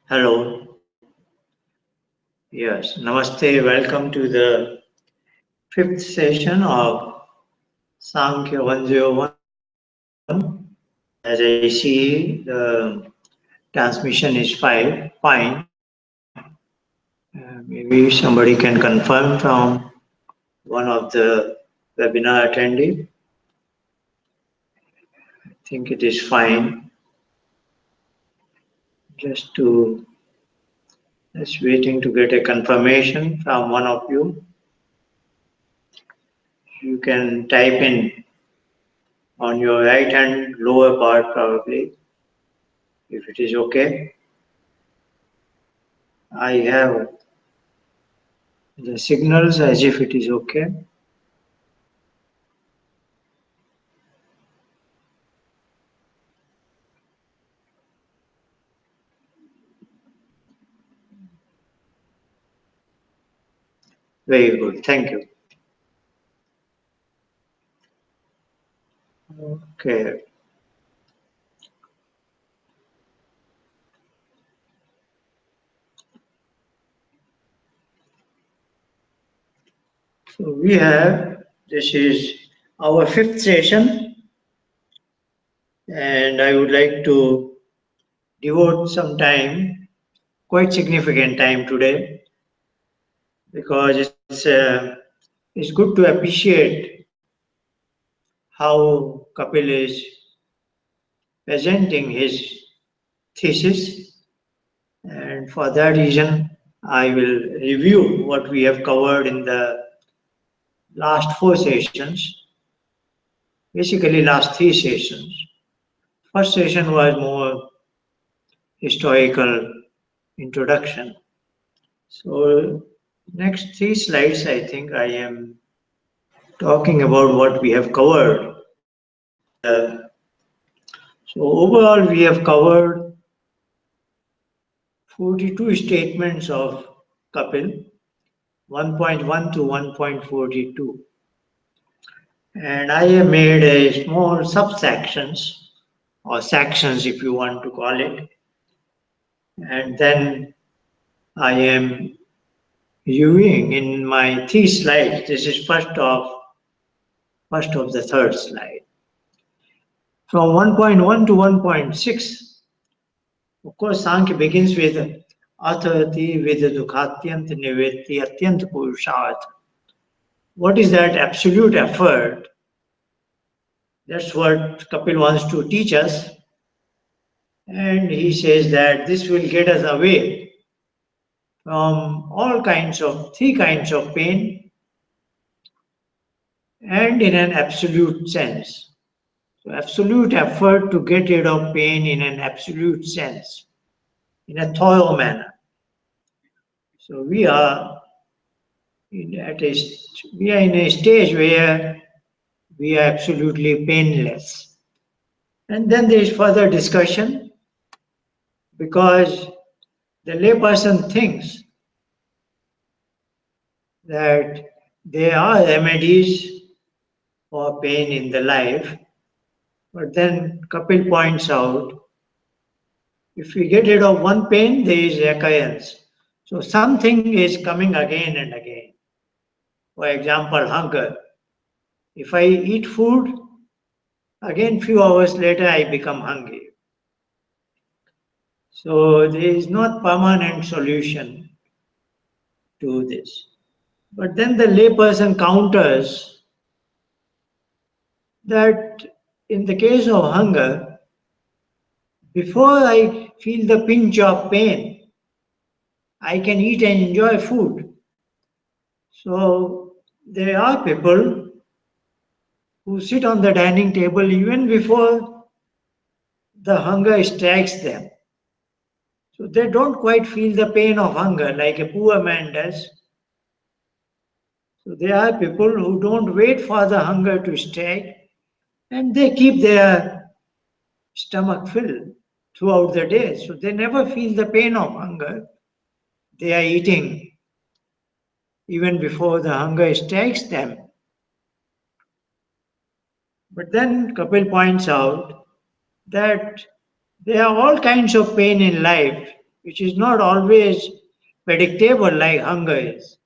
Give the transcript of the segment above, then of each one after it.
Hello. Yes. Namaste. Welcome to the fifth session of Samkhya 101. As I see, the transmission is fine. Maybe somebody can confirm from one of the webinar attendee. I think it is fine. Just waiting to get a confirmation from one of you. You can type in on your right hand lower part probably, if it is okay. I have the signals as if it is okay. Very good. Thank you. Okay. So this is our fifth session, and I would like to devote some time, quite significant time today, because it's good to appreciate how Kapil is presenting his thesis, and for that reason, I will review what we have covered in the last four sessions, basically last three sessions. First session was more historical introduction. So next three slides, I think I am talking about what we have covered. So overall, we have covered 42 statements of Kapil, 1.1 to 1.42. And I have made a small subsections or sections if you want to call it. And then I am viewing in my three slides. This is first of the third slide. From 1.1 to 1.6, of course, Sankhya begins with Athati Vidadukhatyant Niveti Atyant Purushat. What is that absolute effort? That's what Kapil wants to teach us. And he says that this will get us away from three kinds of pain and in an absolute sense. So absolute effort to get rid of pain in an absolute sense, in a thorough manner. So we are in a stage where we are absolutely painless. And then there is further discussion because the layperson thinks that there are remedies for pain in the life, but then Kapil points out if we get rid of one pain, there is recurrence. So something is coming again and again. For example, hunger. If I eat food, again few hours later I become hungry. So there is not permanent solution to this. But then the layperson counters that in the case of hunger, before I feel the pinch of pain, I can eat and enjoy food. So there are people who sit on the dining table even before the hunger strikes them. So they don't quite feel the pain of hunger like a poor man does. So there are people who don't wait for the hunger to strike and they keep their stomach filled throughout the day. So they never feel the pain of hunger. They are eating even before the hunger strikes them. But then Kapil points out that there are all kinds of pain in life which is not always predictable like hunger is.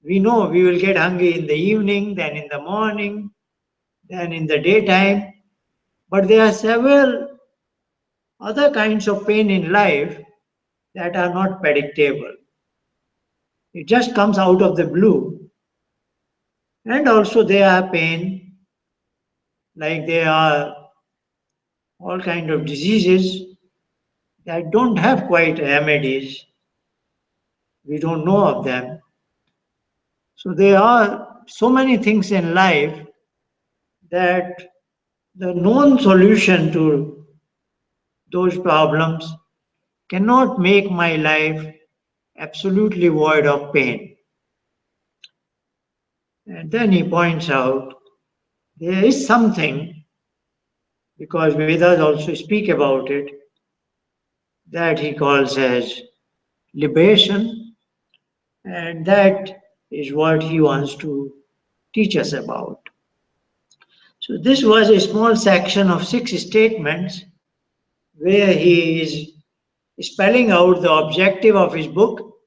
We know we will get hungry in the evening, then in the morning, then in the daytime, but there are several other kinds of pain in life that are not predictable. It just comes out of the blue. And also there are pain, like there are all kind of diseases that don't have quite remedies. We don't know of them. So there are so many things in life that the known solution to those problems cannot make my life absolutely void of pain. And then he points out there is something, because Vedas also speak about it, that he calls as liberation, and that is what he wants to teach us about. So this was a small section of 6 statements where he is spelling out the objective of his book,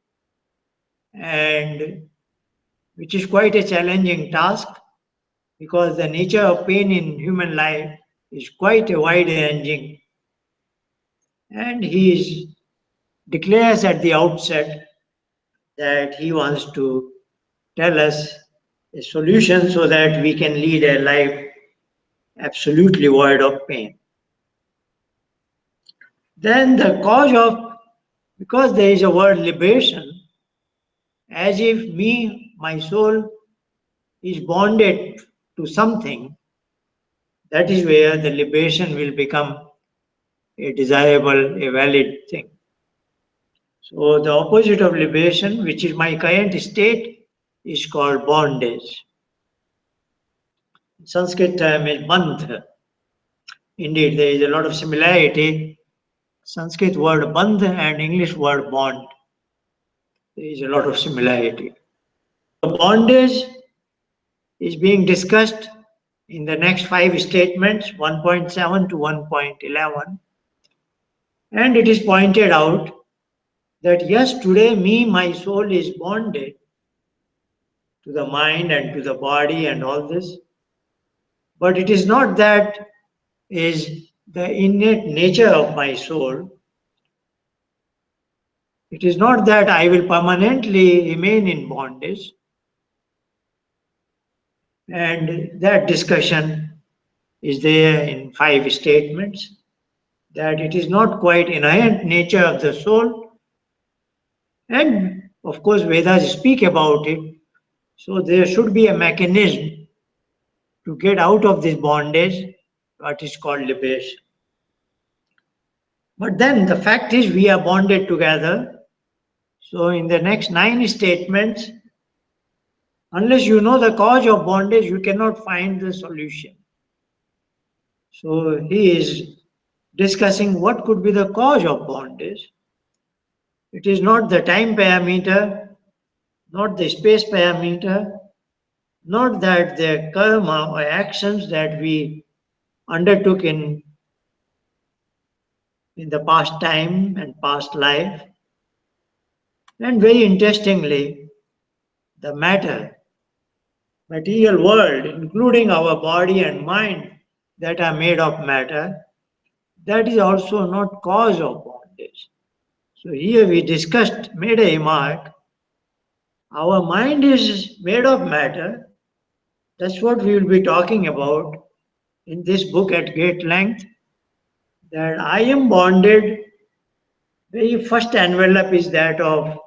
and which is quite a challenging task because the nature of pain in human life is quite a wide ranging, and he declares at the outset that he wants to tell us a solution so that we can lead a life absolutely void of pain. Then the cause of, because there is a word liberation, as if my soul is bonded to something, that is where the liberation will become a desirable, a valid thing. So the opposite of liberation, which is my current state, is called bondage. Sanskrit term is bandh. Indeed, there is a lot of similarity. Sanskrit word bandh and English word bond. There is a lot of similarity. Bondage is being discussed in the next 5 statements, 1.7 to 1.11. And it is pointed out that yes, today my soul is bonded to the mind and to the body and all this. But it is not that is the innate nature of my soul. It is not that I will permanently remain in bondage. And that discussion is there in 5 statements, that it is not quite inherent nature of the soul. And of course, Vedas speak about it. So there should be a mechanism to get out of this bondage, what is called liberation. But then the fact is we are bonded together. So in the next 9 statements, unless you know the cause of bondage, you cannot find the solution. So he is discussing what could be the cause of bondage. It is not the time parameter, not the space parameter, not that the karma or actions that we undertook in the past time and past life. And very interestingly, the material world, including our body and mind that are made of matter, that is also not cause of bondage. So here we made a remark, our mind is made of matter. That's what we will be talking about in this book at great length, that I am bonded. Very first envelope is that of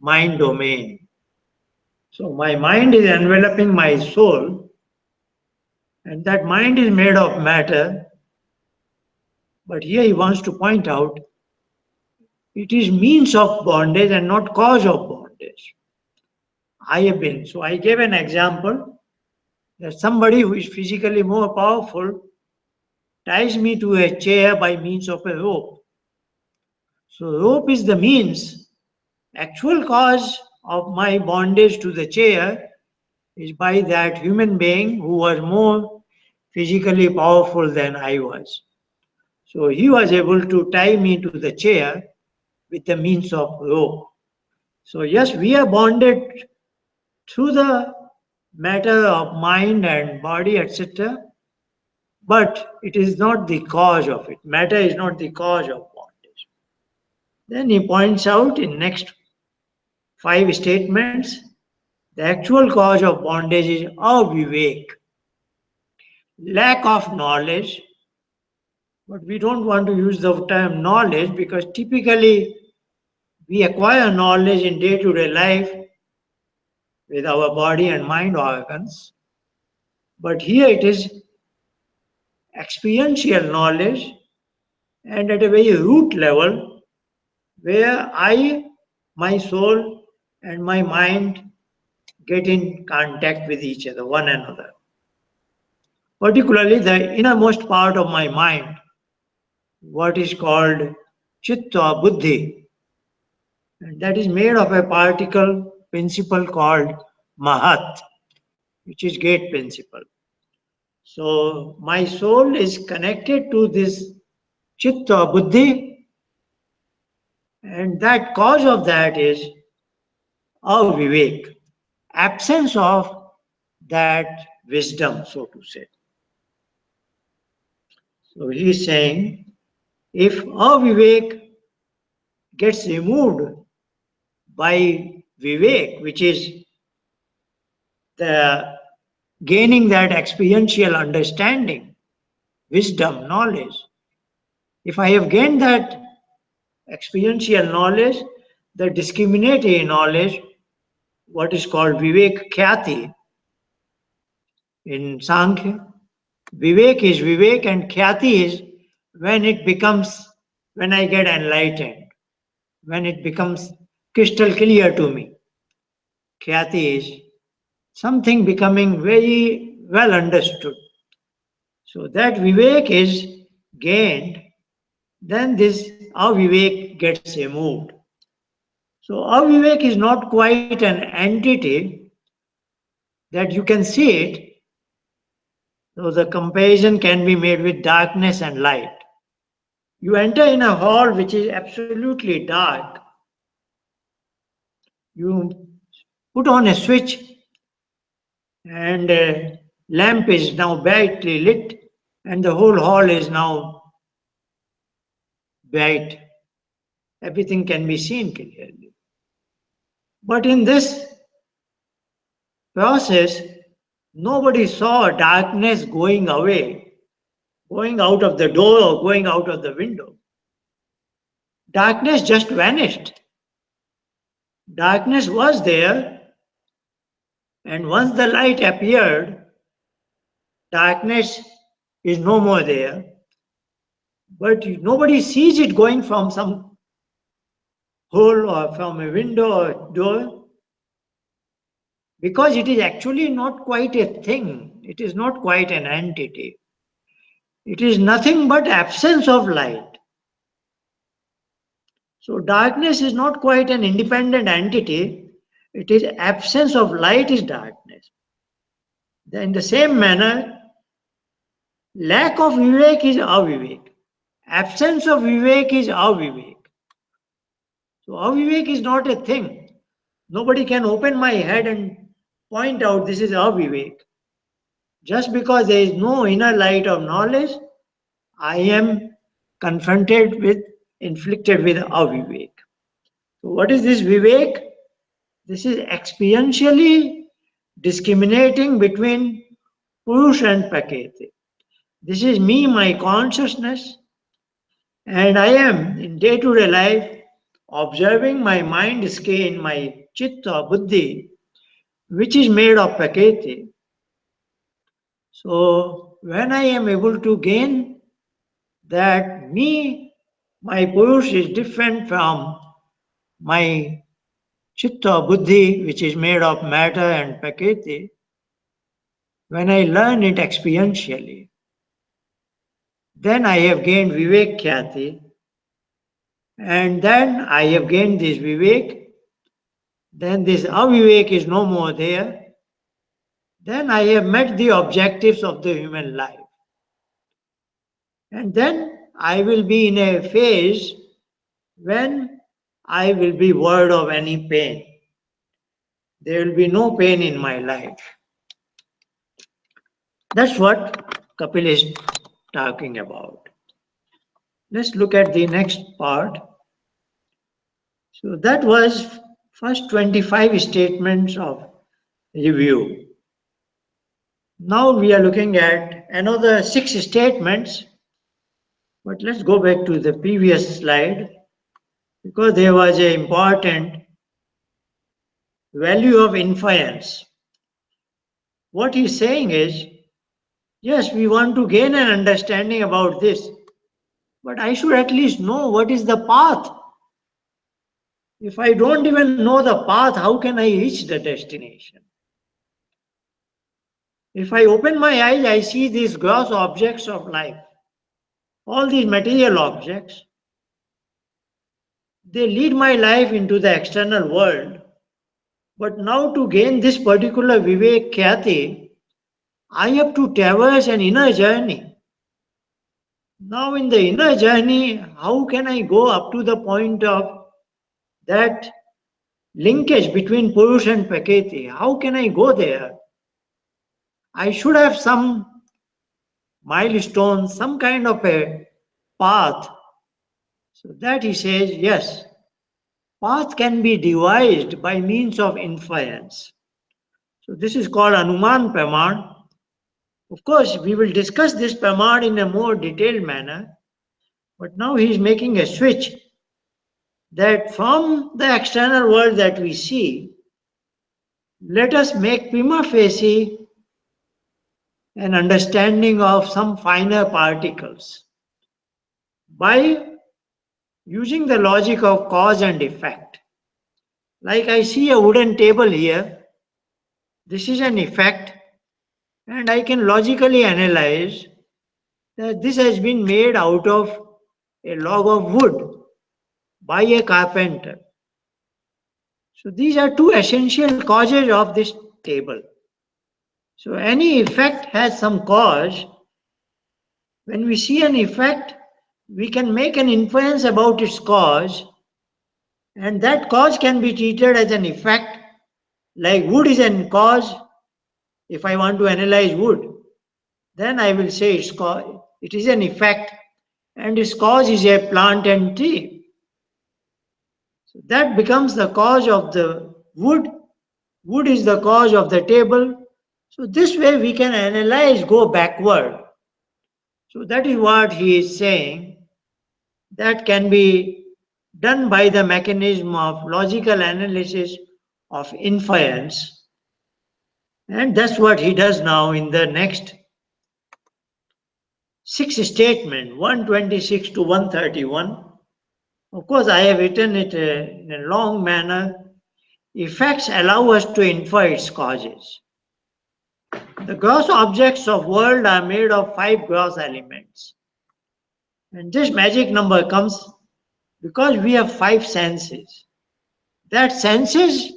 mind domain. So my mind is enveloping my soul, and that mind is made of matter. But here he wants to point out it is means of bondage and not cause of bondage. So I gave an example that somebody who is physically more powerful ties me to a chair by means of a rope. So rope is the means. Actual cause of my bondage to the chair is by that human being who was more physically powerful than I was. So he was able to tie me to the chair, with the means of rope. So yes, we are bonded through the matter of mind and body, etc. But it is not the cause of it. Matter is not the cause of bondage. Then he points out in next 5 statements, the actual cause of bondage is avivek, lack of knowledge. But we don't want to use the term knowledge because typically we acquire knowledge in day-to-day life with our body and mind organs. But here it is experiential knowledge and at a very root level where my soul, and my mind get in contact with each other, one another. Particularly the innermost part of my mind, what is called chitta buddhi, and that is made of a particle principle called mahat, which is gate principle. So my soul is connected to this chitta buddhi, and that cause of that is avivek, absence of that wisdom, so to say. So he is saying if avivek gets removed by vivek, which is the gaining that experiential understanding, wisdom, knowledge, if I have gained that experiential knowledge, the discriminatory knowledge, what is called vivek khyati in Samkhya. Vivek is vivek and khyati is when it becomes, when I get enlightened, when it becomes crystal clear to me. Khyati is something becoming very well understood. So that vivek is gained, then this avivek gets removed. So avivek is not quite an entity that you can see it. So the comparison can be made with darkness and light. You enter in a hall which is absolutely dark. You put on a switch and a lamp is now brightly lit and the whole hall is now bright. Everything can be seen clearly. But in this process, nobody saw darkness going away, going out of the door or going out of the window. Darkness just vanished. Darkness was there, and once the light appeared, darkness is no more there. But nobody sees it going from some hole or from a window or door because it is actually not quite a thing. It is not quite an entity. It is nothing but absence of light. So darkness is not quite an independent entity. It is absence of light is darkness. In the same manner, lack of vivek is avivek. Absence of vivek is avivek. So avivek is not a thing. Nobody can open my head and point out this is avivek. Just because there is no inner light of knowledge, I am confronted with, inflicted with avivek. So what is this vivek? This is experientially discriminating between Purush and Prakriti. This is me, my consciousness, and I am in day-to-day life observing my mind skein, my chitta, buddhi, which is made of Prakriti. So when I am able to gain that me, my Purush is different from my chitta, buddhi, which is made of matter and Prakriti, when I learn it experientially, then I have gained Vivek Khyati, and then I have gained this Vivek, then this Avivek is no more there, then I have met the objectives of the human life. And then I will be in a phase when I will be void of any pain. There will be no pain in my life. That's what Kapil is talking about. Let's look at the next part. So that was first 25 statements of review. Now we are looking at another 6 statements, but let's go back to the previous slide because there was an important value of inference. What he's saying is, yes, we want to gain an understanding about this, but I should at least know what is the path. If I don't even know the path, how can I reach the destination? If I open my eyes, I see these gross objects of life, all these material objects. They lead my life into the external world. But now to gain this particular Vivek Khyati, I have to traverse an inner journey. Now in the inner journey, how can I go up to the point of that linkage between Purush and Prakriti? How can I go there? I should have some milestone, some kind of a path. So that he says, yes, path can be devised by means of inference. So this is called Anuman Praman. Of course, we will discuss this Praman in a more detailed manner, but now he is making a switch that from the external world that we see, let us make prima facie an understanding of some finer particles by using the logic of cause and effect. Like I see a wooden table here, this is an effect, and I can logically analyze that this has been made out of a log of wood by a carpenter. So these are two essential causes of this table. So any effect has some cause. When we see an effect, we can make an inference about its cause, and that cause can be treated as an effect, like wood is a cause. If I want to analyze wood, then I will say its cause, it is an effect, and its cause is a plant and tree. So that becomes the cause of the wood. Wood is the cause of the table. So this way we can analyze, go backward. So that is what he is saying. That can be done by the mechanism of logical analysis of inference. And that's what he does now in the next 6 statement, 126 to 131. Of course, I have written it in a long manner. Effects allow us to infer its causes. The gross objects of world are made of 5 gross elements. And this magic number comes because we have 5 senses. That senses,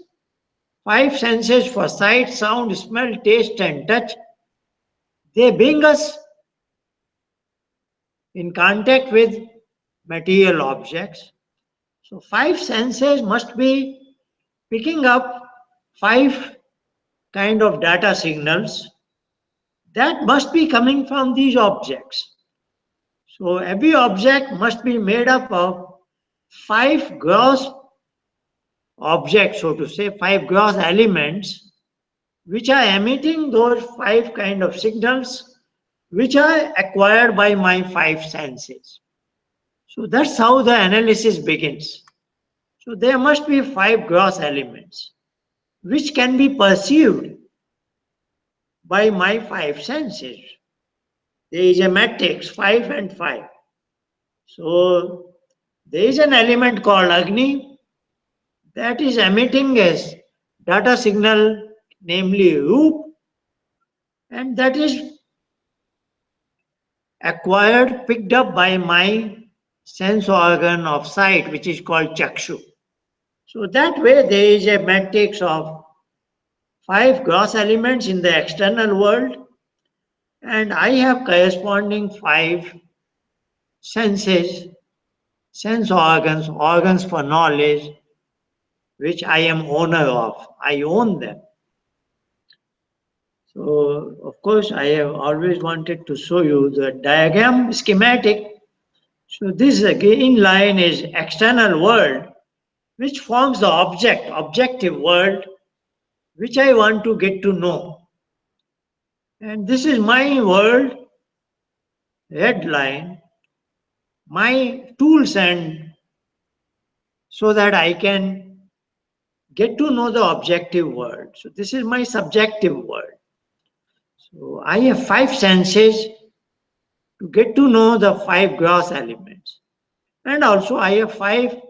5 senses for sight, sound, smell, taste, and touch, they bring us in contact with material objects. So 5 senses must be picking up 5 kind of data signals that must be coming from these objects. So every object must be made up of 5 gross objects, so to say, 5 gross elements, which are emitting those 5 kind of signals, which are acquired by my 5 senses. So that's how the analysis begins. So there must be 5 gross elements, which can be perceived by my 5 senses. There is a matrix 5 and 5. So there is an element called Agni that is emitting a data signal, namely Roop, and that is acquired, picked up by my sense organ of sight, which is called Chakshu. So that way there is a matrix of 5 gross elements in the external world, and I have corresponding 5 senses sense organs, organs for knowledge, which I am owner of. I own them. So, of course, I have always wanted to show you the diagram schematic. So, this green line is external world, which forms the objective world, which I want to get to know. And this is my world, red line, my tools, and so that I can get to know the objective world. So, this is my subjective world. So, I have 5 senses to get to know the 5 gross elements. And also, I have 5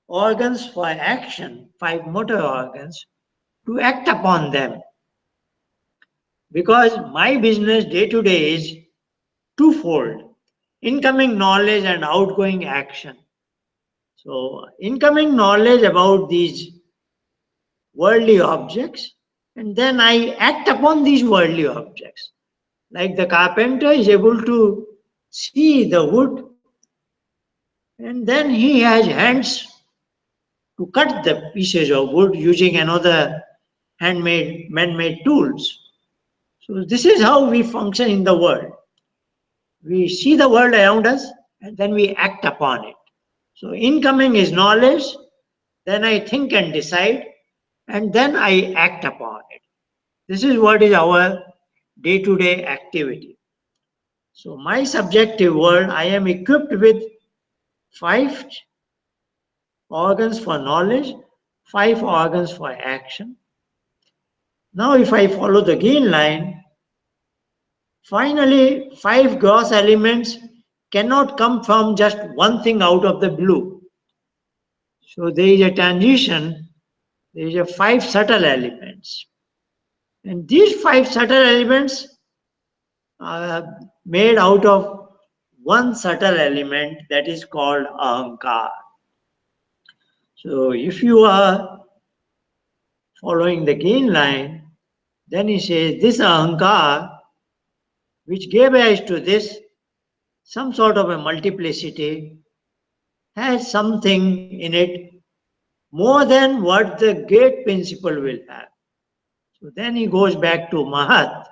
organs for action, 5 motor organs to act upon them. Because my business day to day is twofold: incoming knowledge and outgoing action. So, incoming knowledge about these worldly objects, and then I act upon these worldly objects. Like the carpenter is able to see the wood, and then he has hands to cut the pieces of wood using another handmade, man-made tools. So this is how we function in the world. We see the world around us and then we act upon it. So incoming is knowledge, then I think and decide, and then I act upon it. This is what is our day-to-day activity. So my subjective world, I am equipped with 5 organs for knowledge, 5 organs for action. Now if I follow the green line, finally 5 gross elements cannot come from just one thing out of the blue. So there is a transition, there is a 5 subtle elements. And these 5 subtle elements are made out of one subtle element that is called ahankar. So if you are following the green line, then he says this ahankar, which gave rise to this, some sort of a multiplicity, has something in it more than what the great principle will have. So then he goes back to Mahat.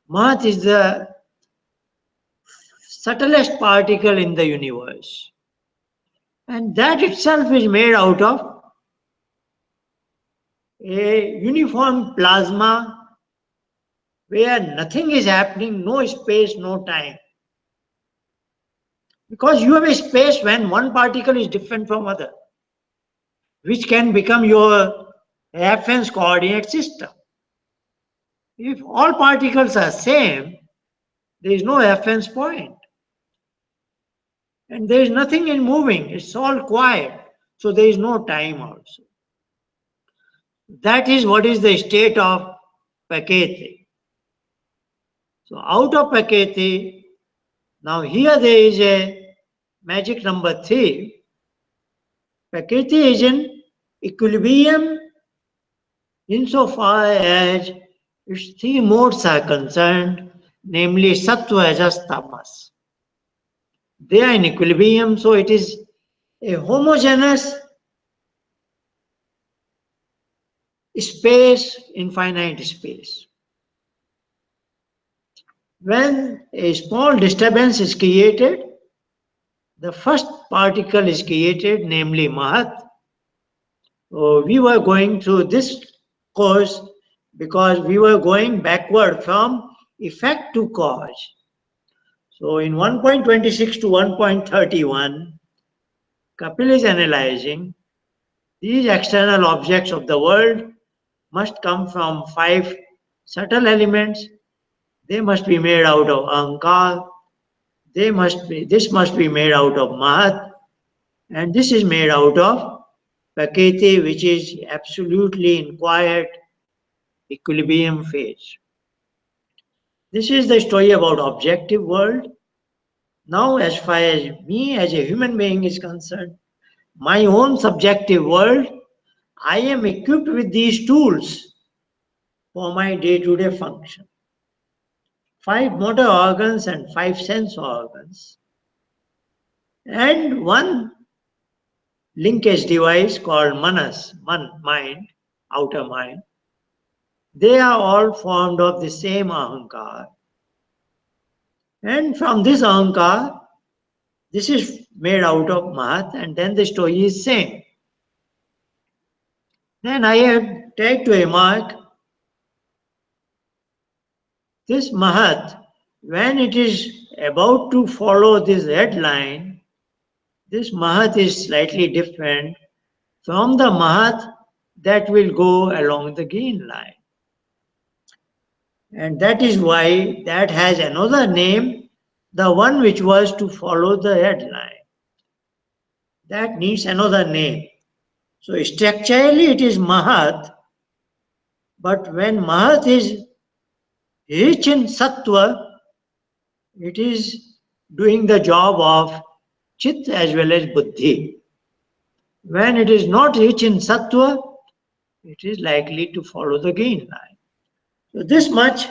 Mahat is the subtlest particle in the universe. And that itself is made out of a uniform plasma where nothing is happening, no space, no time. Because you have a space when one particle is different from other, which can become your reference coordinate system. If all particles are same, there is no reference point. And there is nothing in moving, it's all quiet. So there is no time also. That is what is the state of Prakriti. So out of Prakriti, now here there is a magic number 3. Prakriti is in equilibrium insofar as its 3 modes are concerned, namely Sattva, Rajas, Tamas. They are in equilibrium, so it is a homogeneous space, infinite space. When a small disturbance is created, the first particle is created, namely Mahat. We were going through this course because we were going backward from effect to cause. So in 1.26 to 1.31, Kapil is analyzing these external objects of the world must come from 5 subtle elements. They must be made out of Ahankar. This must be made out of Mahat. And this is made out of Prakriti, which is absolutely in quiet equilibrium phase. This is the story about objective world. Now, as far as me as a human being is concerned, my own subjective world, I am equipped with these tools for my day-to-day function. 5 motor organs and 5 sense organs. and one linkage device called manas, mind, outer mind. They are all formed of the same ahankar. And from this ahankar, this is made out of mahat, and then the story is same. Then I have tried to remark this mahat, when it is about to follow this red line, this mahat is slightly different from the mahat that will go along the green line. And that is why that has another name, the one which was to follow the red line. That needs another name. So structurally it is mahat, but when mahat is rich in sattva, it is doing the job of chit as well as buddhi. When it is not rich in sattva, it is likely to follow the green line. So this much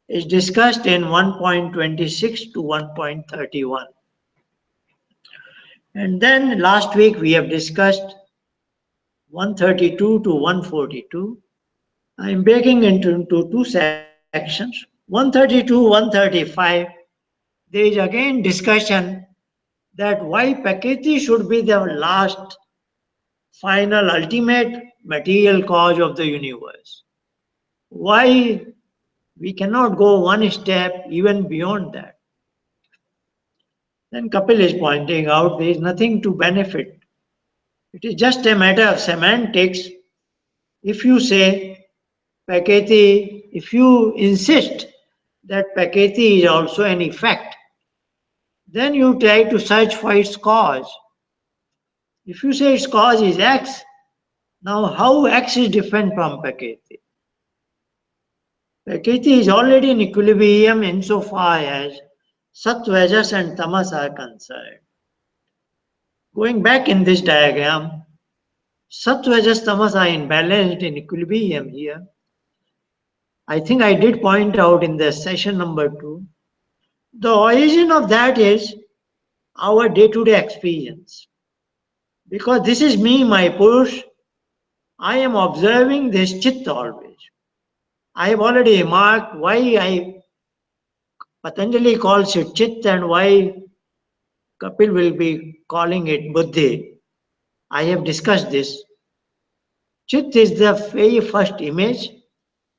is discussed in 1.26 to 1.31. And then last week we have discussed 132 to 142. I am breaking into two sections. 132, 135. There is again discussion that why Prakriti should be the last, final, ultimate material cause of the universe. Why we cannot go one step even beyond that. Then Kapil is pointing out there is nothing to benefit. It is just a matter of semantics. If you say Prakriti, if you insist that Prakriti is also an effect, then you try to search for its cause. If you say its cause is X, now how X is different from Prakriti? Prakriti is already in equilibrium insofar as Sattva, Rajas and Tamas are concerned. Going back in this diagram, Sattva, Rajas, Tamas are imbalanced in equilibrium here. I think I did point out in the session number 2. The origin of that is our day-to-day experience. Because this is me, my Purush, I am observing this Chitta always. I have already remarked why Patanjali calls it Chitta and why Kapil will be calling it Buddhi. I have discussed this. Chit is the very first image,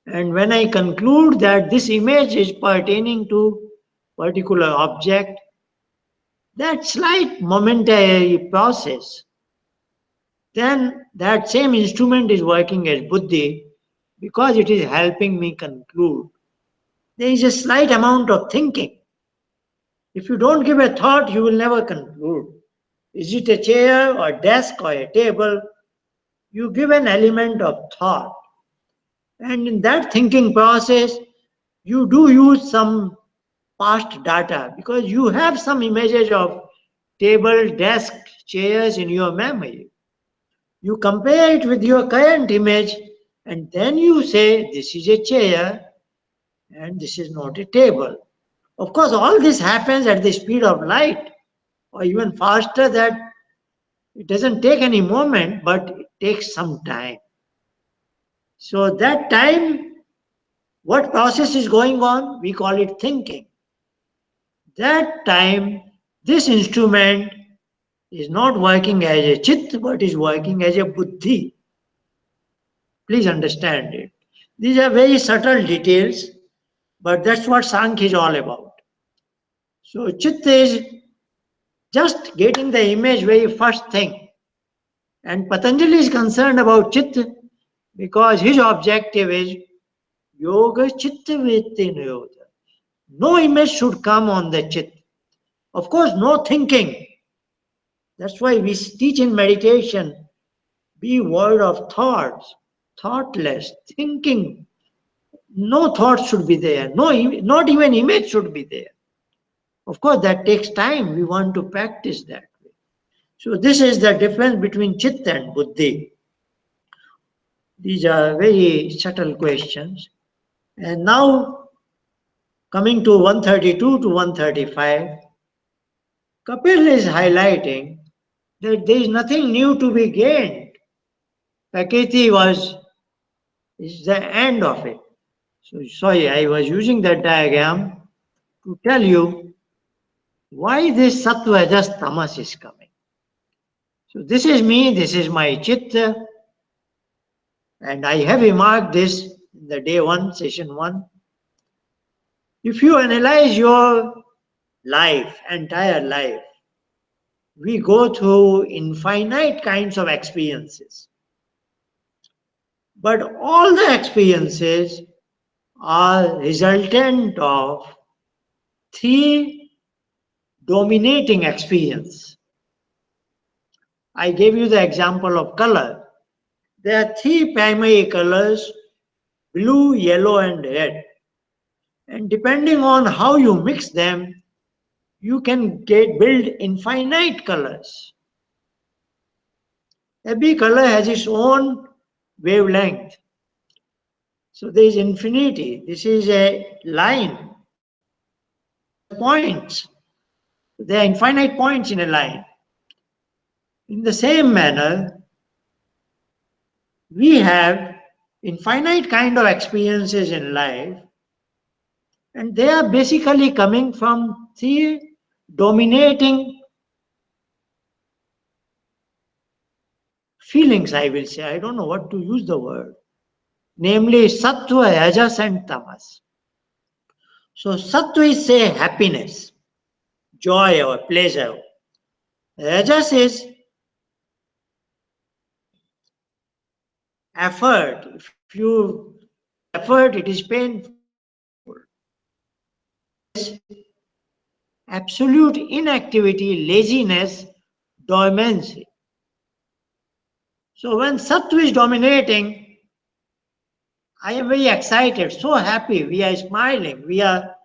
and when I conclude that this image is pertaining to particular object, that slight momentary process, then that same instrument is working as buddhi because it is helping me conclude. There is a slight amount of thinking. If you don't give a thought, you will never conclude. Is it a chair or desk or a table? You give an element of thought. And in that thinking process, you do use some past data because you have some images of table, desk, chairs in your memory. You compare it with your current image and then you say this is a chair and this is not a table. Of course, all this happens at the speed of light or even faster, that it doesn't take any moment, but it takes some time. So that time, what process is going on? We call it thinking. That time, this instrument is not working as a chit, but is working as a buddhi. Please understand it. These are very subtle details, but that's what Sankhya is all about. So chit is just getting the image very first thing. And Patanjali is concerned about chit because his objective is yoga chitta vritti nirodha. No image should come on the chit. Of course, no thinking. That's why we teach in meditation, be void of thoughts, thoughtless, thinking. No thought should be there. No, not even image should be there. Of course, that takes time. We want to practice that way. So this is the difference between chitta and buddhi. These are very subtle questions. And now, coming to 132 to 135, Kapil is highlighting that there is nothing new to be gained. Prakriti is the end of it. So sorry, I was using that diagram to tell you why this sattva just tamas is coming. So this is me, this is my chitta, and I have remarked this in the day 1, session 1. If you analyze your life, entire life, we go through infinite kinds of experiences. But all the experiences are resultant of three dominating experiences. I gave you the example of color. There are three primary colors: blue, yellow, and red. And depending on how you mix them, you can build infinite colors. Every color has its own wavelength. So there is infinity. This is a line. It has points. There are infinite points in a line. In the same manner, we have infinite kind of experiences in life, and they are basically coming from three dominating feelings, I will say. I don't know what to use the word. Namely, sattva, rajas, and tamas. So sattva is, say, happiness, joy or pleasure. Rajas is effort. If you do effort, it is painful. Tamas is absolute inactivity, laziness, dormancy. So when sattva is dominating, I am very excited, so happy, we are smiling, we are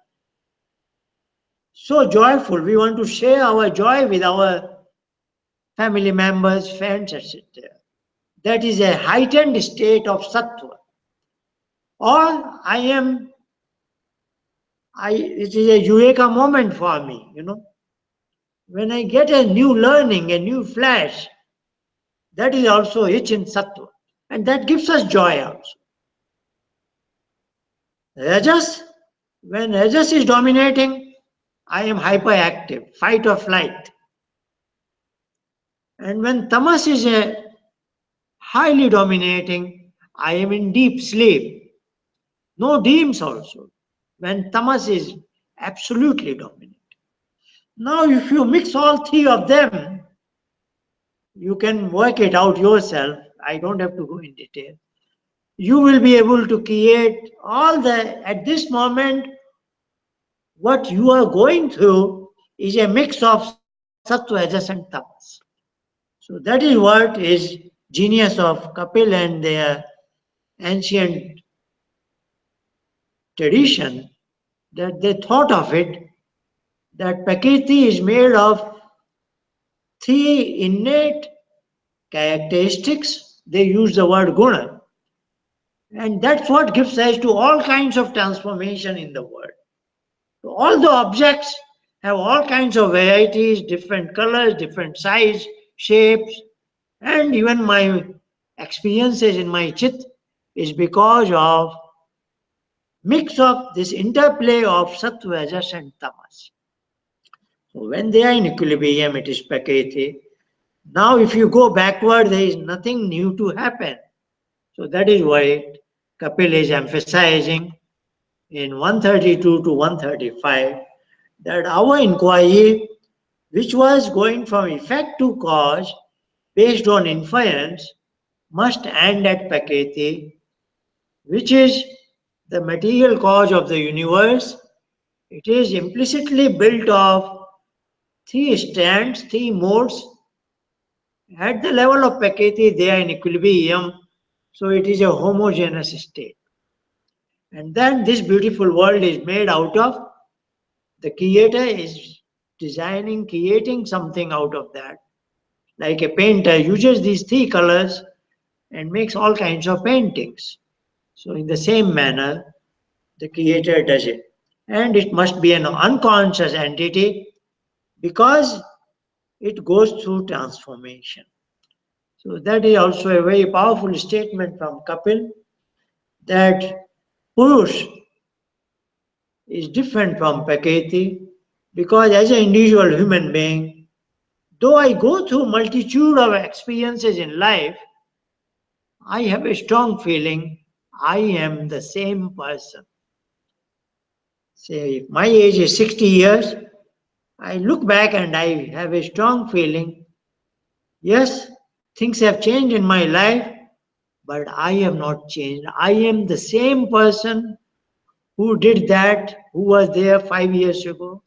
so joyful, we want to share our joy with our family members, friends, etc. That is a heightened state of sattva. Or it is a eureka moment for me, When I get a new learning, a new flash, that is also rich in sattva. And that gives us joy also. Rajas, when Rajas is dominating, I am hyperactive, fight or flight. And when Tamas is highly dominating, I am in deep sleep. No dreams also, when Tamas is absolutely dominant. Now, if you mix all three of them, you can work it out yourself. I don't have to go in detail. You will be able to create at this moment, what you are going through is a mix of sattva, rajas, and tamas. So that is what is genius of Kapil and their ancient tradition, that they thought of it, that Prakriti is made of three innate characteristics. They use the word guna. And that's what gives rise to all kinds of transformation in the world. So all the objects have all kinds of varieties, different colors, different size, shapes, and even my experiences in my chit is because of mix of this interplay of sattva, rajas, and tamas. So when they are in equilibrium, it is prakriti. Now, if you go backward, there is nothing new to happen. So that is why Kapil is emphasizing in 132 to 135 that our inquiry, which was going from effect to cause based on inference, must end at prakriti, which is the material cause of the universe. It is implicitly built of three strands, three modes. At the level of prakriti, they are in equilibrium, so it is a homogeneous state. And then this beautiful world is made out of, the creator is creating something out of that. Like a painter uses these three colors and makes all kinds of paintings. So in the same manner, the creator does it. And it must be an unconscious entity, because it goes through transformation. So that is also a very powerful statement from Kapil, that Purush is different from Prakriti, because as an individual human being, though I go through multitude of experiences in life, I have a strong feeling I am the same person. Say, if my age is 60 years, I look back and I have a strong feeling, yes, things have changed in my life, but I have not changed. I am the same person who did that, who was there 5 years ago,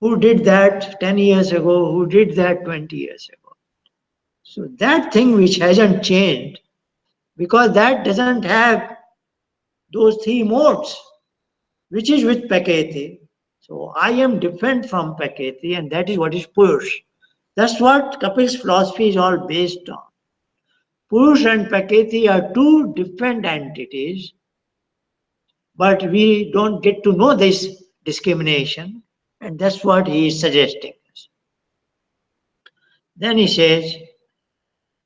who did that 10 years ago, who did that 20 years ago. So that thing which hasn't changed, because that doesn't have those three modes, which is with Prakriti. So I am different from Prakriti, and that is what is Purush. That's what Kapil's philosophy is all based on. Purush and Prakriti are two different entities, but we don't get to know this discrimination, and that's what he is suggesting. Then he says,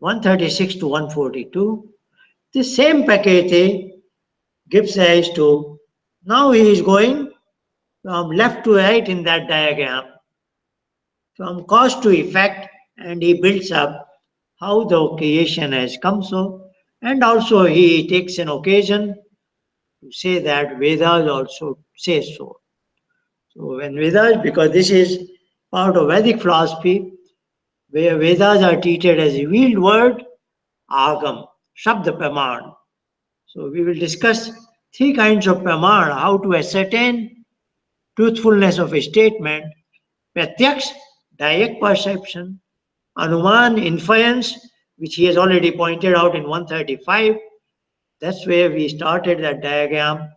136 to 142, the same Prakriti gives rise to, now he is going from left to right in that diagram, from cause to effect, and he builds up how the creation has come so, and also he takes an occasion to say that Vedas also say so. So when Vedas, because this is part of Vedic philosophy, where Vedas are treated as revealed word, Agam, Shabda Praman. So we will discuss three kinds of Praman, how to ascertain truthfulness of a statement: Pratyaksh, direct perception; Anuman, inference, which he has already pointed out in 135. That's where we started that diagram.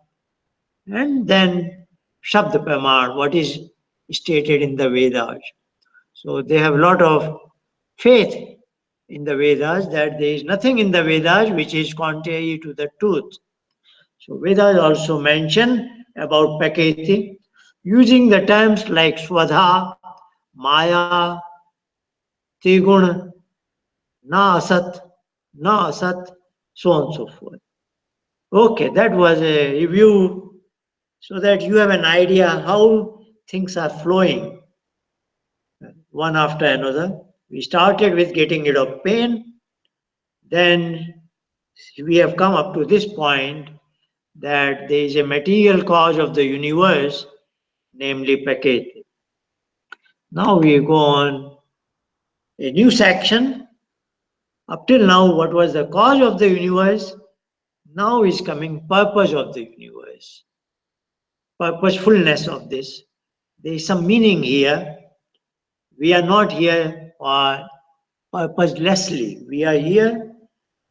And then Shabda Praman, what is stated in the Vedas. So they have a lot of faith in the Vedas, that there is nothing in the Vedas which is contrary to the truth. So Vedas also mention about Prakriti using the terms like Swadha, Maya, Trigun, Na Asat, Na Asat, so on and so forth. Okay, that was a review so that you have an idea how things are flowing one after another. We started with getting rid of pain, then we have come up to this point that there is a material cause of the universe, namely Prakriti. Now we go on a new section. Up till now, what was the cause of the universe? Now is coming purpose of the universe, purposefulness of this. There is some meaning here. We are not here for purposelessly. We are here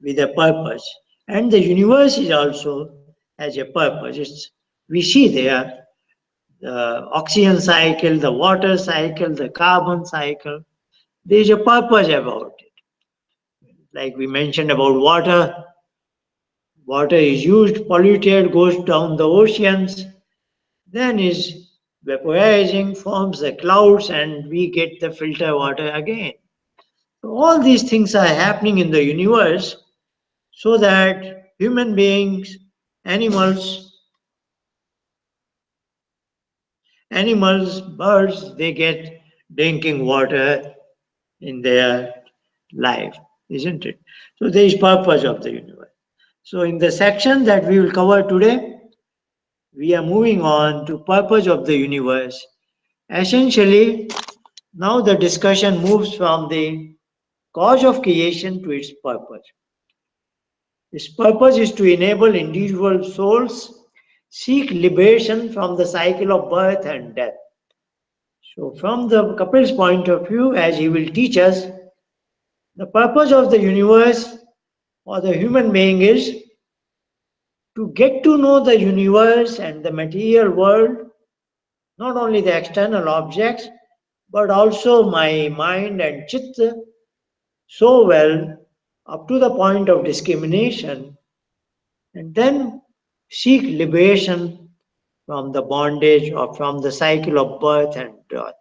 with a purpose. And the universe is also has a purpose. We see there the oxygen cycle, the water cycle, the carbon cycle. There is a purpose about it. Like we mentioned about water, water is used, polluted, goes down the oceans, then is vaporizing, forms the clouds, and we get the filter water again. So all these things are happening in the universe so that human beings, animals, birds, they get drinking water in their life, isn't it? So there is purpose of the universe. So in the section that we will cover today, we are moving on to purpose of the universe. Essentially, now the discussion moves from the cause of creation to its purpose. Its purpose is to enable individual souls seek liberation from the cycle of birth and death. So from the Kapil's point of view, as he will teach us, the purpose of the universe or the human being is to get to know the universe and the material world, not only the external objects, but also my mind and chitta so well up to the point of discrimination, and then seek liberation from the bondage or from the cycle of birth and death.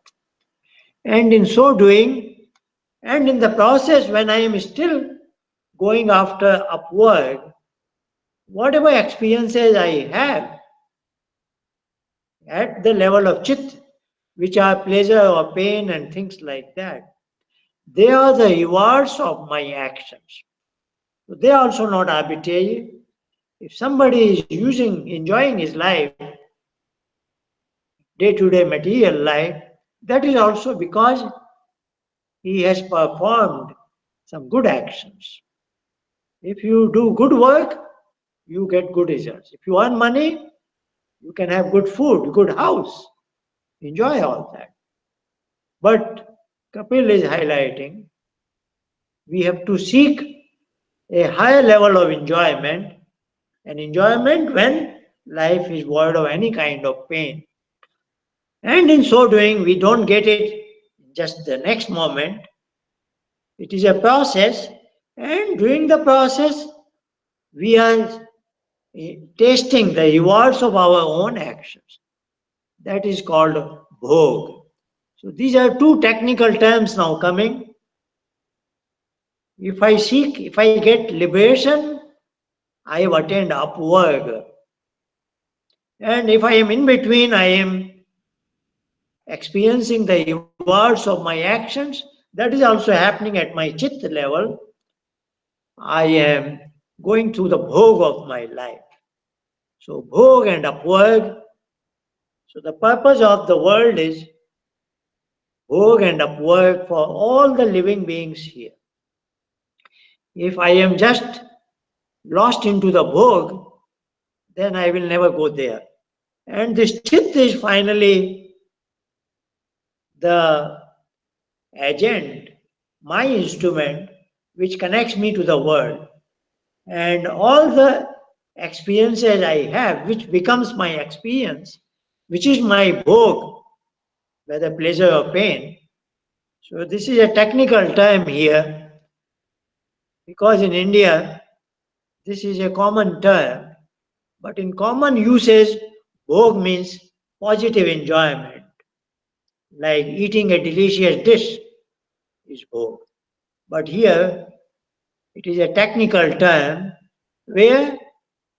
And in so doing, And in the process, when I am still going after upward, whatever experiences I have at the level of chit, which are pleasure or pain and things like that, they are the rewards of my actions. So they are also not arbitrary. If somebody is enjoying his life, day-to-day material life, that is also because he has performed some good actions. If you do good work, you get good results. If you earn money, you can have good food, good house, enjoy all that. But Kapil is highlighting we have to seek a higher level of enjoyment, an enjoyment when life is void of any kind of pain. And in so doing, we don't get it just the next moment. It is a process, and during the process, we are tasting the rewards of our own actions. That is called bhog. So these are two technical terms now coming. If I get liberation, I have attained upward. And if I am in between, I am experiencing the rewards of my actions. That is also happening at my chit level. I am going through the bhog of my life. So bhog and upward. So the purpose of the world is bhog and upward for all the living beings here. If I am just lost into the bhog, then I will never go there. And this chit is finally the agent, my instrument, which connects me to the world. And all the experiences I have, which becomes my experience, which is my bhog, whether pleasure or pain. So this is a technical term here, because in India, this is a common term. But in common usage, bhog means positive enjoyment, like eating a delicious dish is bhog. But here, it is a technical term where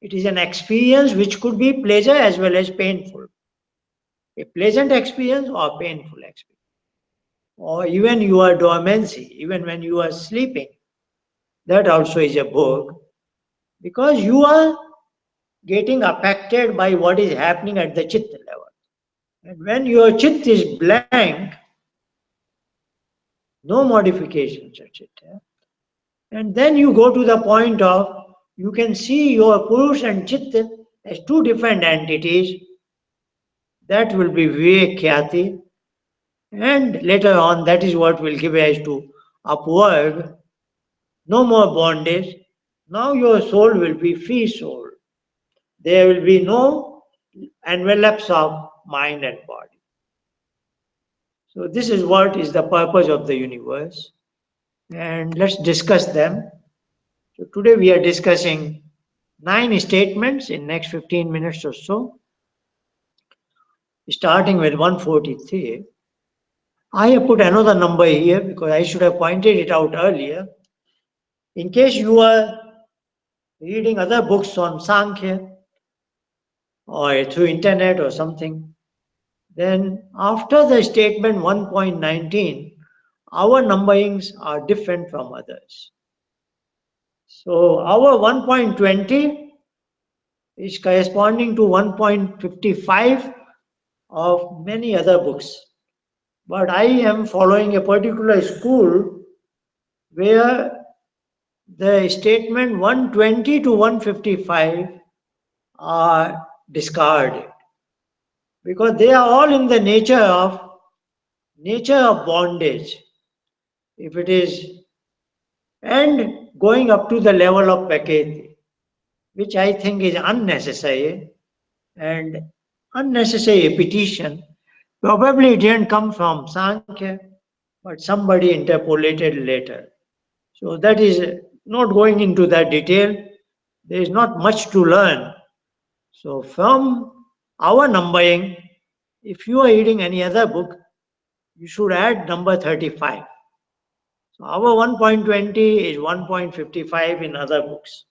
it is an experience which could be pleasure as well as painful. A pleasant experience or painful experience. Or even your dormancy, even when you are sleeping, that also is a bhog, because you are getting affected by what is happening at the chit level. And when your chit is blank, no modifications at chit. And then you go to the point of you can see your Purush and Chit as two different entities. That will be Vivek Khyati. And later on, that is what will give rise to upward. No more bondage. Now your soul will be free soul. There will be no envelopes of mind and body. So this is what is the purpose of the universe. And let's discuss them. So today we are discussing 9 statements in next 15 minutes or so, starting with 143. I have put another number here because I should have pointed it out earlier. In case you are reading other books on Samkhya or through internet or something, then after the statement 1.19, our numberings are different from others. So our 1.20 is corresponding to 1.55 of many other books. But I am following a particular school where the statement 120 to 155 are discarded because they are all in the nature of bondage. If it is and going up to the level of paketi, which I think is unnecessary and unnecessary repetition. Probably it didn't come from Sankhya, but somebody interpolated later. So that is not going into that detail. There is not much to learn. So from our numbering, if you are reading any other book, you should add number 35. So our 1.20 is 1.55 in other books.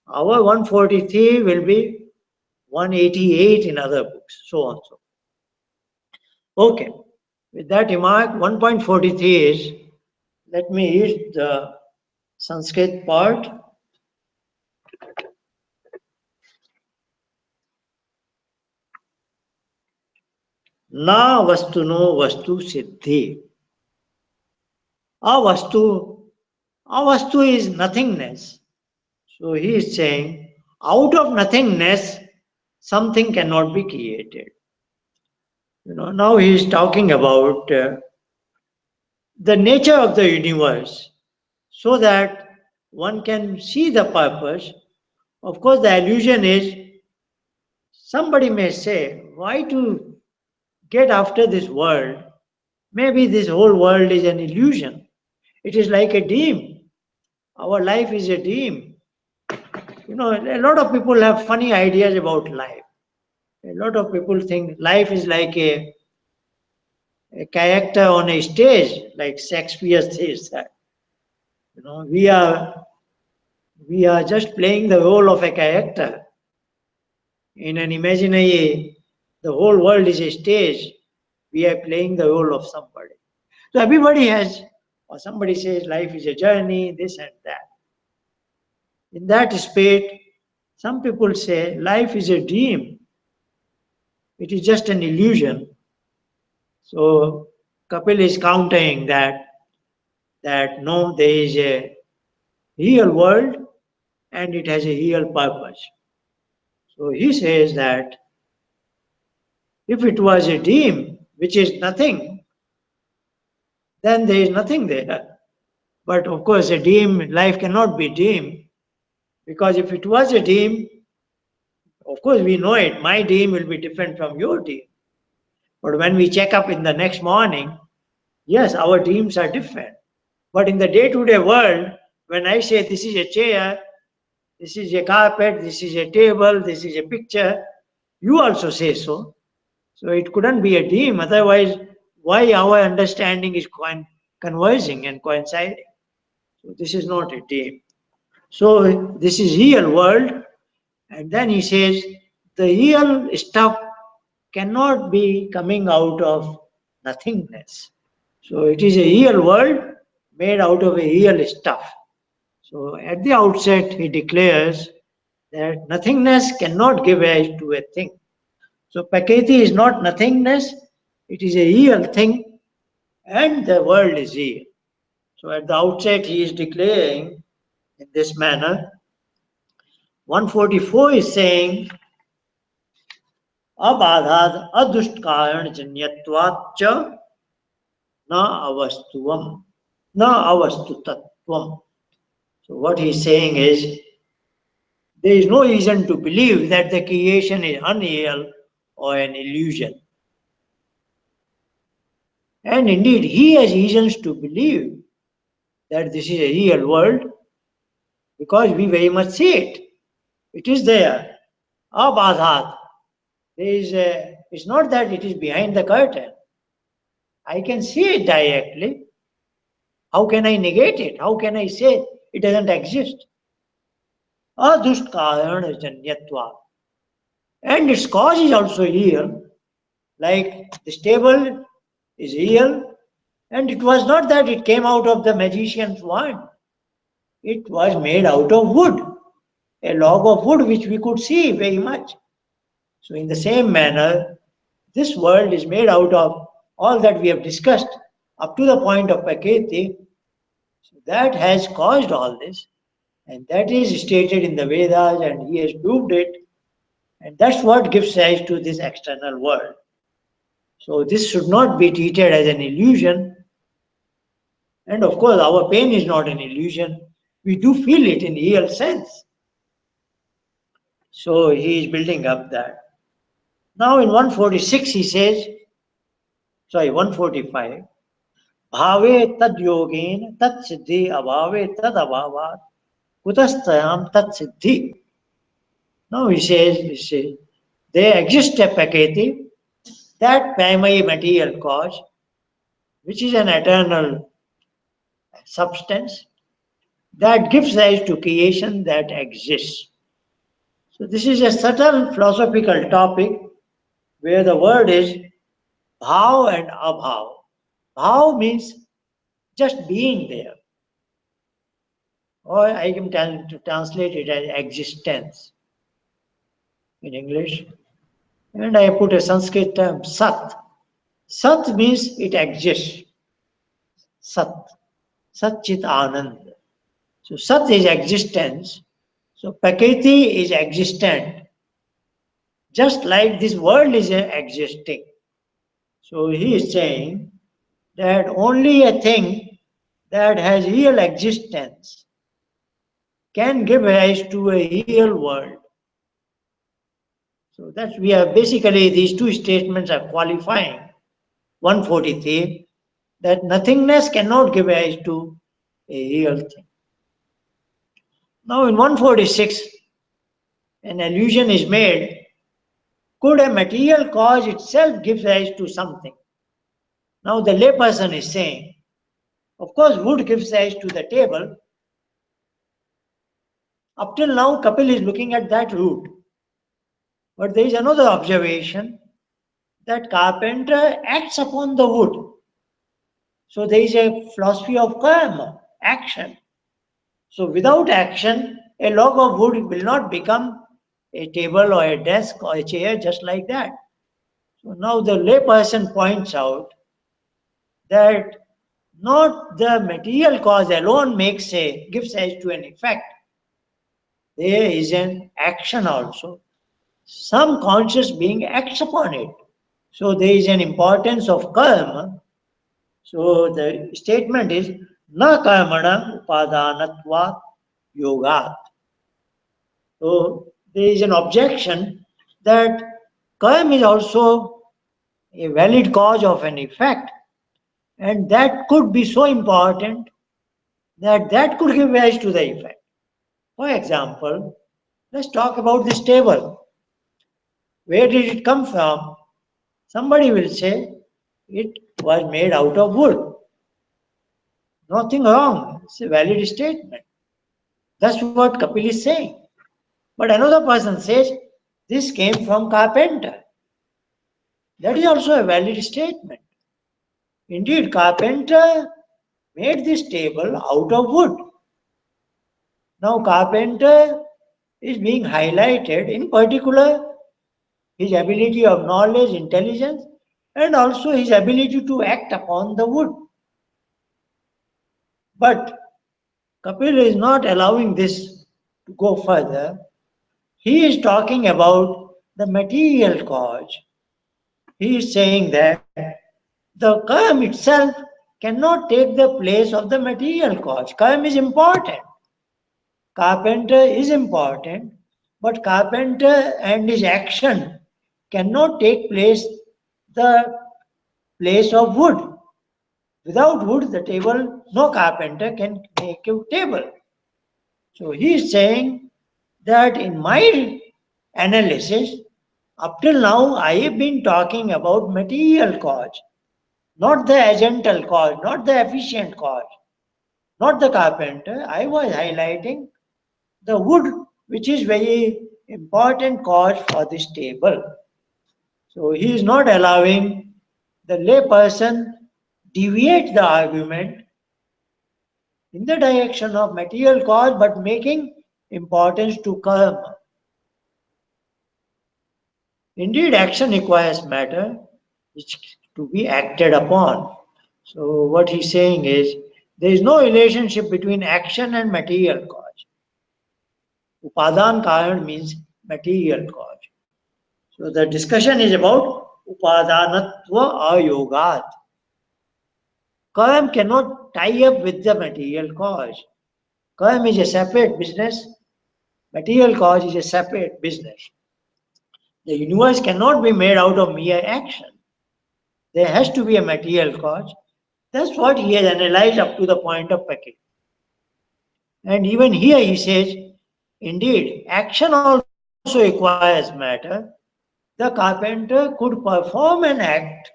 Our 143 will be 188 in other books, so on so. Okay, with that remark, 1.43 is, let me read the Sanskrit part. Na vastuno vastu siddhi. Avastu is nothingness. So he is saying, out of nothingness, something cannot be created. Now he is talking about the nature of the universe so that one can see the purpose. Of course, the illusion is, somebody may say, why to get after this world? Maybe this whole world is an illusion. It is like a dream. Our life is a dream. A lot of people have funny ideas about life. A lot of people think life is like a character on a stage, like Shakespeare says that. We are just playing the role of a character in an imaginary. The whole world is a stage. We are playing the role of somebody. So everybody has, or somebody says life is a journey, this and that. In that spirit, some people say life is a dream. It is just an illusion. So Kapil is countering that no, there is a real world and it has a real purpose. So he says that if it was a dream, which is nothing, then there is nothing there. But of course, a dream, life cannot be dream, because if it was a dream, of course we know it, my dream will be different from your dream. But when we check up in the next morning, yes, our dreams are different. But in the day-to-day world, when I say this is a chair, this is a carpet, this is a table, this is a picture, you also say so. So it couldn't be a dream. Otherwise, why our understanding is converging and coinciding? So this is not a dream. So this is real world. And then he says the real stuff cannot be coming out of nothingness. So it is a real world made out of a real stuff. So at the outset, he declares that nothingness cannot give rise to a thing. So Prakriti is not nothingness, it is a real thing, and the world is real. So at the outset, he is declaring in this manner. 144 is saying, अबाधाद अदुष्ट कारण जन्यत्वाच्च न अवस्तुवम न अवस्तुतत्वम. So what he is saying is, there is no reason to believe that the creation is unreal or an illusion. And indeed, he has reasons to believe that this is a real world because we very much see it. It is there. Abadhat. It's not that it is behind the curtain. I can see it directly. How can I negate it? How can I say it doesn't exist? Adusht karana janyatva. And its cause is also real. Like this table is real, and it was not that it came out of the magician's wand. It was made out of wood, a log of wood which we could see very much. So, in the same manner, this world is made out of all that we have discussed up to the point of Prakriti. So that has caused all this, and that is stated in the Vedas, and he has proved it, and that's what gives rise to this external world. So, this should not be treated as an illusion. And of course, our pain is not an illusion. We do feel it in real sense. So he is building up that. Now in 146 he says, 145, Bhave tad yogin tat siddhi abhave tad abhavat kutastayam tat siddhi. Now he says, there exists a Prakriti, that primary material cause, which is an eternal substance that gives rise to creation that exists. So this is a subtle philosophical topic where the word is bhav and abhav. Bhav means just being there, or I can translate it as existence in English. And I put a Sanskrit term sat. Sat means it exists. Sat. Sat Chit Anand. So Sat is existence. So Prakriti is existent. Just like this world is existing. So he is saying that only a thing that has real existence can give rise to a real world. So that's we are basically these two statements are qualifying 143 that nothingness cannot give rise to a real thing. Now in 146, an allusion is made, could a material cause itself give rise to something? Now the layperson is saying, of course wood gives rise to the table. Up till now Kapil is looking at that root. But there is another observation that carpenter acts upon the wood. So there is a philosophy of karma, action. So without action, a log of wood will not become a table or a desk or a chair just like that. So now the layperson points out that not the material cause alone gives rise to an effect. There is an action also. Some conscious being acts upon it. So there is an importance of karma. So the statement is na karmana upadanatva yogat. So there is an objection that karma is also a valid cause of an effect, and that could be so important that that could give rise to the effect. For example, let's talk about this table. Where did it come from? Somebody will say it was made out of wood. Nothing wrong. It's a valid statement. That's what Kapil is saying. But another person says this came from carpenter. That is also a valid statement. Indeed, carpenter made this table out of wood. Now, carpenter is being highlighted, in particular, his ability of knowledge, intelligence, and also his ability to act upon the wood. But Kapil is not allowing this to go further. He is talking about the material cause. He is saying that the karma itself cannot take the place of the material cause. Karma is important. Carpenter is important, but carpenter and his action cannot take the place of wood. Without wood, the table, no carpenter can make a table. So he is saying that in my analysis, up till now, I have been talking about material cause, not the agental cause, not the efficient cause, not the carpenter. I was highlighting the wood, which is very important cause for this table. So he is not allowing the layperson deviate the argument in the direction of material cause, but making importance to karma. Indeed, action requires matter which to be acted upon. So what he's saying is there is no relationship between action and material cause. Upadan karan means material cause. So the discussion is about upadanatva ayogat. Karma cannot tie up with the material cause. Karma is a separate business. Material cause is a separate business. The universe cannot be made out of mere action. There has to be a material cause. That's what he has analyzed up to the point of Prakriti. And even here he says, indeed, action also requires matter. The carpenter could perform an act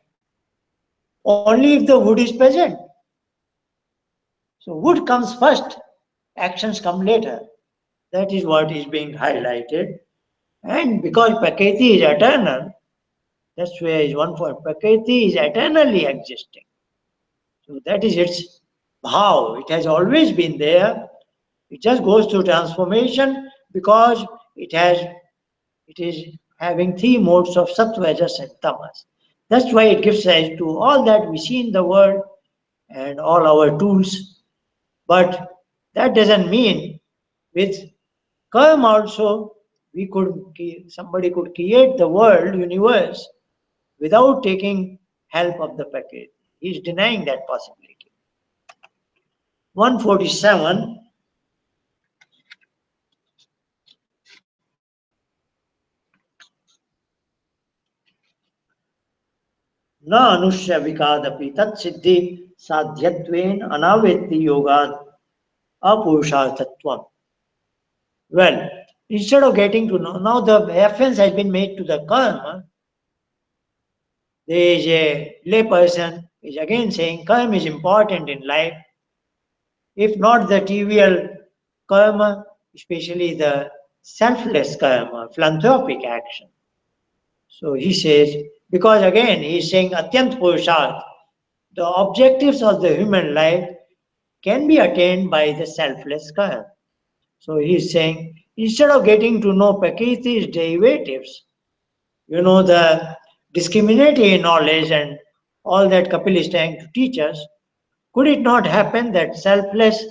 only if the wood is present. So wood comes first, actions come later. That is what is being highlighted. And because Prakriti is eternal, that's where is one point. Prakriti is eternally existing. So that is its bhav. It has always been there. It just goes through transformation because it is having three modes of sattva, rajas, and tamas. That's why it gives rise to all that we see in the world and all our tools. But that doesn't mean with karma also somebody could create the world, universe without taking help of the package. He is denying that possibility. 147. न अनुष्य विकादपि तत्सिद्धि साध्यत्वेन अनावेत्ति योगाद अपुरुषार्थत्वम. Well, instead of getting to know, now the reference has been made to the karma. There is a layperson is again saying karma is important in life. If not the trivial karma, especially the selfless karma, philanthropic action. So he says, because again he is saying atyant purusharth, the objectives of the human life can be attained by the selfless karma. So he is saying, instead of getting to know Prakriti's derivatives, the discriminatory knowledge and all that Kapil is trying to teach us, could it not happen that selfless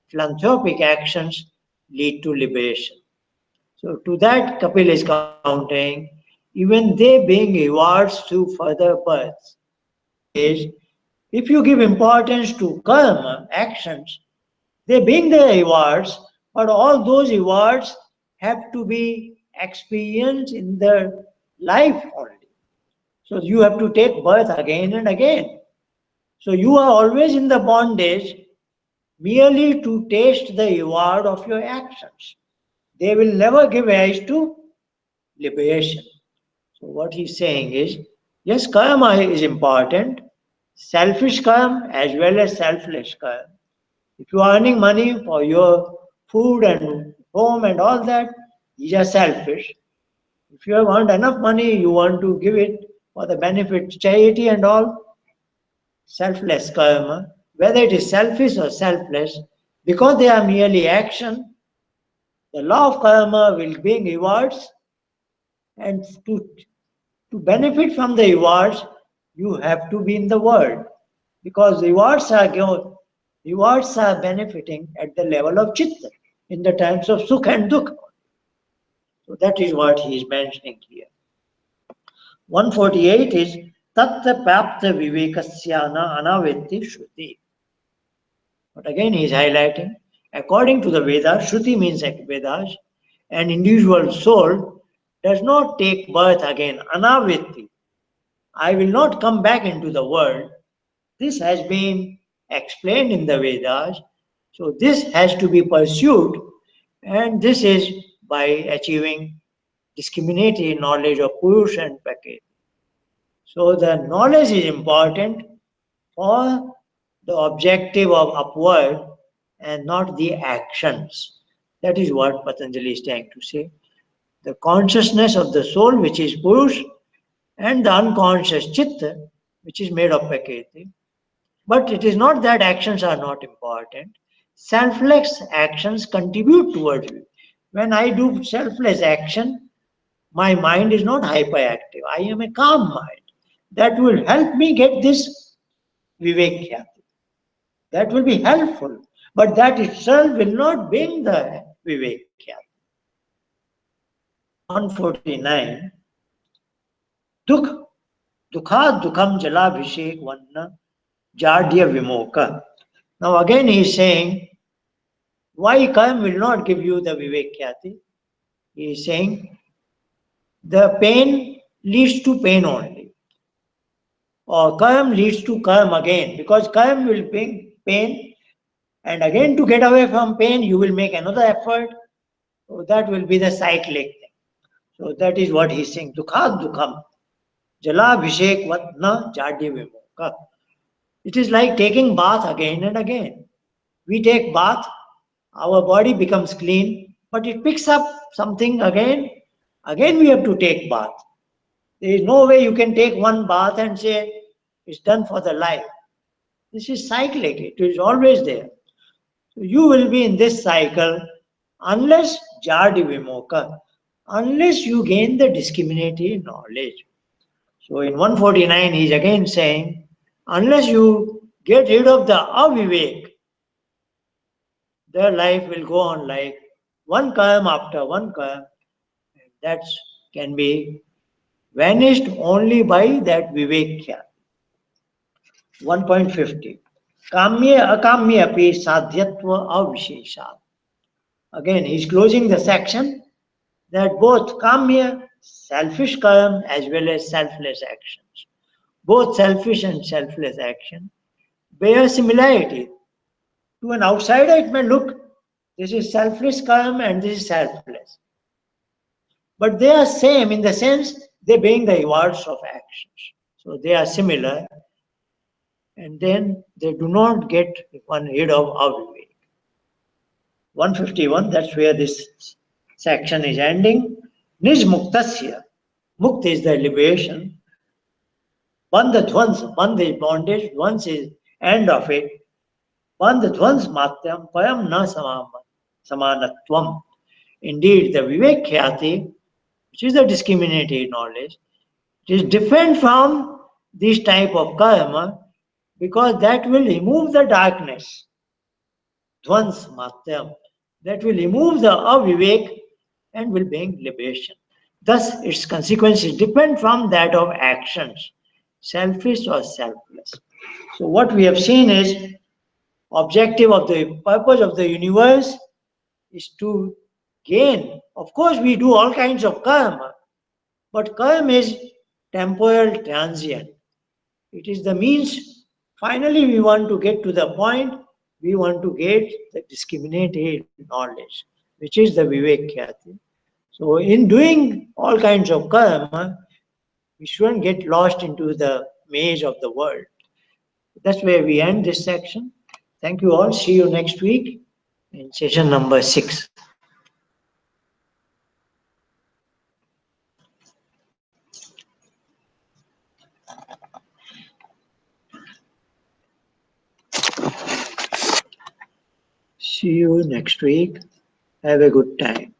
philanthropic actions lead to liberation? So to that Kapil is countering, even they being rewards through further births. Says, if you give importance to karma, actions, they bring the rewards, but all those rewards have to be experienced in the life only. So you have to take birth again and again. So you are always in the bondage merely to taste the reward of your actions. They will never give rise to liberation. So what he's saying is, yes, karma is important, selfish karma as well as selfless karma. If you are earning money for your food and home and all that, these are selfish. If you have earned enough money, you want to give it for the benefit, charity and all, selfless karma, whether it is selfish or selfless, because they are merely action, the law of karma will bring rewards, and to benefit from the rewards, you have to be in the world, because rewards are benefiting at the level of chitta in the times of sukh and dukh. So that is what he is mentioning here. 148 is tattva prapta vivekasyana anavetti shruti. But again he is highlighting, according to the Vedas, shruti means Vedas, an individual soul does not take birth again, anavetti. I will not come back into the world. This has been explained in the Vedas. So this has to be pursued, and this is by achieving discriminatory knowledge of Purusha and Prakriti. So the knowledge is important for the objective of upward and not the actions. That is what Patanjali is trying to say. The consciousness of the soul, which is Purush, and the unconscious Chitta, which is made of Prakriti. But it is not that actions are not important. Selfless actions contribute towards you. When I do selfless action, my mind is not hyperactive. I am a calm mind. That will help me get this Vivek. That will be helpful. But that itself will not bring the Vivek. 149. Dukh, Dukha Dukham Jalabhishek Vanna Jadya Vimoka. Now again he is saying, why karma will not give you the Vivek Khyati? He is saying, the pain leads to pain only. Or karma leads to karma again, because karma will bring pain, and again to get away from pain, you will make another effort. So that will be the cyclic thing. So that is what he is saying. Dukha Dukham Jalabhishek Vatna Jadya Vimoka. It is like taking bath again and again. We take bath, our body becomes clean, but it picks up something again. Again, we have to take bath. There is no way you can take one bath and say it's done for the life. This is cyclic, it is always there. So you will be in this cycle unless Jadi Vimoka, unless you gain the discriminatory knowledge. So in 149, he is again saying, unless you get rid of the avivek, their life will go on like one karma after one karma. That can be vanished only by that vivekya. 1.50. Kamya akamya api sadhyatva avishesha. Again, he is closing the section that both kamya, selfish karma as well as selfless actions, both selfish and selfless action, bear similarity. To an outsider, it may look this is selfless karma and this is selfless. But they are same in the sense they being the rewards of actions. So they are similar, and then they do not get one rid of avivek. 151, that's where this section is ending. Nijmuktasya. Mukta is the liberation. Bandha dhvans, bandha is bondage, dhvans is end of it. Bandha dhvans matyam payam na samanatvam. Indeed, the vivek khyati, which is the discriminatory knowledge, it is different from this type of karma because that will remove the darkness. Dhvans matyam. That will remove the avivek and will bring liberation. Thus, its consequences depend from that of actions, selfish or selfless. So, what we have seen is objective of the purpose of the universe is to gain. Of course, we do all kinds of karma, but karma is temporal, transient. It is the means. Finally, we want to get to the point. We want to get the discriminatory knowledge, which is the vivek. So, in doing all kinds of karma, we shouldn't get lost into the maze of the world. That's where we end this section. Thank you all. See you next week in session number 6. See you next week. Have a good time.